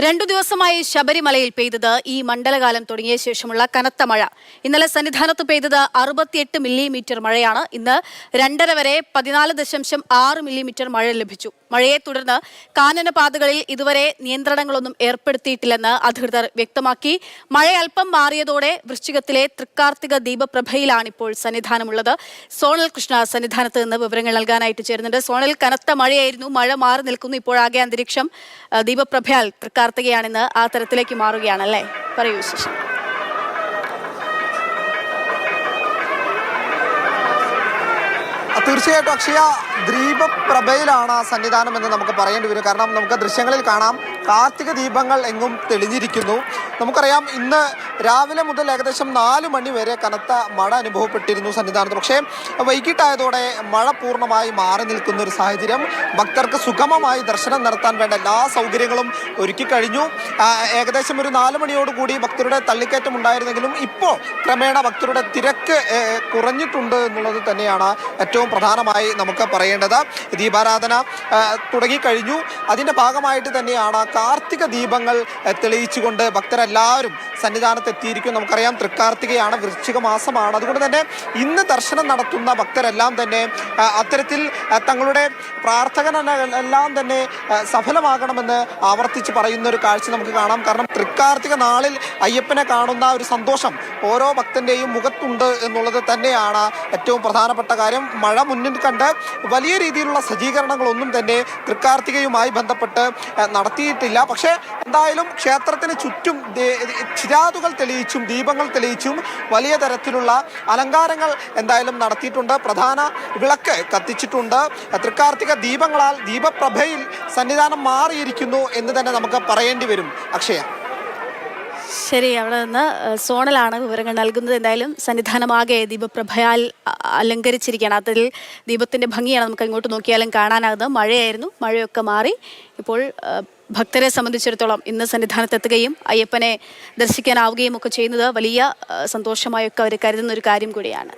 രണ്ടു ദിവസമായി ശബരിമലയിൽ പെയ്തത് ഈ മണ്ഡലകാലം തുടങ്ങിയ ശേഷമുള്ള കനത്ത മഴ. ഇന്നലെ സന്നിധാനത്ത് പെയ്തത് 68 മില്ലിമീറ്റർ മഴയാണ്. ഇന്ന് 2:30 വരെ 14.6 മില്ലിമീറ്റർ മഴ ലഭിച്ചു. മഴയെ തുടർന്ന് കാനനപാതകളിൽ ഇതുവരെ നിയന്ത്രണങ്ങളൊന്നും ഏർപ്പെടുത്തിയിട്ടില്ലെന്ന് അധികൃതർ വ്യക്തമാക്കി. മഴ അല്പം മാറിയതോടെ വൃശ്ചികത്തിലെ തൃക്കാർത്തിക ദീപപ്രഭയിലാണിപ്പോൾ സന്നിധാനമുള്ളത്. സോണൽ കൃഷ്ണ സന്നിധാനത്ത് നിന്ന് വിവരങ്ങൾ നൽകാനായിട്ട് ചേരുന്നുണ്ട്. സോണൽ, കനത്ത മഴയായിരുന്നു, മഴ മാറി നിൽക്കുന്നു. ഇപ്പോഴാകെ അന്തരീക്ഷം ദീപപ്രഭയാൽ തൃക്കാർത്തികയാണെന്ന് ആ തരത്തിലേക്ക് മാറുകയാണല്ലേ? പറയൂ വിശേഷം. തീർച്ചയായിട്ടും അക്ഷയ, ദീപപ്രഭയിലാണ് സന്നിധാനം എന്ന് നമുക്ക് പറയേണ്ടി വരും. കാരണം നമുക്ക് ദൃശ്യങ്ങളിൽ കാണാം, കാർത്തിക ദീപങ്ങൾ എങ്ങും തെളിഞ്ഞിരിക്കുന്നു. നമുക്കറിയാം, ഇന്ന് രാവിലെ മുതൽ ഏകദേശം 4 മണി വരെ കനത്ത മഴ അനുഭവപ്പെട്ടിരുന്നു സന്നിധാനത്ത്. പക്ഷേ വൈകിട്ടായതോടെ മഴ പൂർണ്ണമായി മാറി നിൽക്കുന്ന ഒരു സാഹചര്യം. ഭക്തർക്ക് സുഗമമായി ദർശനം നടത്താൻ വേണ്ട എല്ലാ സൗകര്യങ്ങളും ഒരുക്കി കഴിഞ്ഞു. ഏകദേശം ഒരു 4 മണിയോടുകൂടി ഭക്തരുടെ തള്ളിക്കയറ്റം ഉണ്ടായിരുന്നെങ്കിലും ഇപ്പോൾ ക്രമേണ ഭക്തരുടെ തിരക്ക് കുറഞ്ഞിട്ടുണ്ട് എന്നുള്ളത് തന്നെയാണ് ഏറ്റവും പ്രധാനമായി നമുക്ക് പറയേണ്ടത്. ദീപാരാധന തുടങ്ങിക്കഴിഞ്ഞു. അതിൻ്റെ ഭാഗമായിട്ട് തന്നെയാണ് കാർത്തിക ദീപങ്ങൾ തെളിയിച്ചുകൊണ്ട് ഭക്തരെല്ലാവരും സന്നിധാനത്ത് എത്തിയിരിക്കും. നമുക്കറിയാം, തൃക്കാർത്തികയാണ്, വൃശ്ചിക മാസമാണ്. അതുകൊണ്ട് തന്നെ ഇന്ന് ദർശനം നടത്തുന്ന ഭക്തരെല്ലാം തന്നെ അത്തരത്തിൽ തങ്ങളുടെ പ്രാർത്ഥനകളെല്ലാം തന്നെ സഫലമാകണമെന്ന് ആവർത്തിച്ച് പറയുന്ന ഒരു കാഴ്ച നമുക്ക് കാണാം. കാരണം തൃക്കാർത്തിക നാളിൽ അയ്യപ്പനെ കാണുന്ന ഒരു സന്തോഷം ഓരോ ഭക്തൻ്റെയും മുഖത്തുണ്ട് എന്നുള്ളത് തന്നെയാണ് ഏറ്റവും പ്രധാനപ്പെട്ട കാര്യം. മഴ മുന്നിൽ കണ്ട് വലിയ രീതിയിലുള്ള സജ്ജീകരണങ്ങളൊന്നും തന്നെ തൃക്കാർത്തികയുമായി ബന്ധപ്പെട്ട് നടത്തിയിട്ടില്ല. പക്ഷേ എന്തായാലും ക്ഷേത്രത്തിന് ചുറ്റും ചിരാതുകൾ തെളിയിച്ചും ദീപങ്ങൾ തെളിയിച്ചും വലിയ തരത്തിലുള്ള അലങ്കാരങ്ങൾ എന്തായാലും നടത്തിയിട്ടുണ്ട്. പ്രധാന വിളക്ക് കത്തിച്ചിട്ടുണ്ട്. തൃക്കാർത്തിക ദീപങ്ങളാൽ ദീപപ്രഭയിൽ സന്നിധാനം മാറിയിരിക്കുന്നു എന്ന് തന്നെ നമുക്ക് പറയേണ്ടി വരും അക്ഷയ. ശരി, അവിടെ നിന്ന് സോണലാണ് വിവരങ്ങൾ നൽകുന്നത്. എന്തായാലും സന്നിധാനമാകെ ദീപപ്രഭയാൽ അലങ്കരിച്ചിരിക്കുകയാണ്. അതിൽ ദീപത്തിൻ്റെ ഭംഗിയാണ് നമുക്ക് ഇങ്ങോട്ട് നോക്കിയാലും കാണാനാകുന്നത്. മഴയായിരുന്നു, മഴയൊക്കെ മാറി. ഇപ്പോൾ ഭക്തരെ സംബന്ധിച്ചിടത്തോളം ഇന്ന് സന്നിധാനത്തെത്തുകയും അയ്യപ്പനെ ദർശിക്കാനാവുകയും ഒക്കെ ചെയ്യുന്നത് വലിയ സന്തോഷമായൊക്കെ അവർ കരുതുന്ന ഒരു കാര്യം കൂടിയാണ്.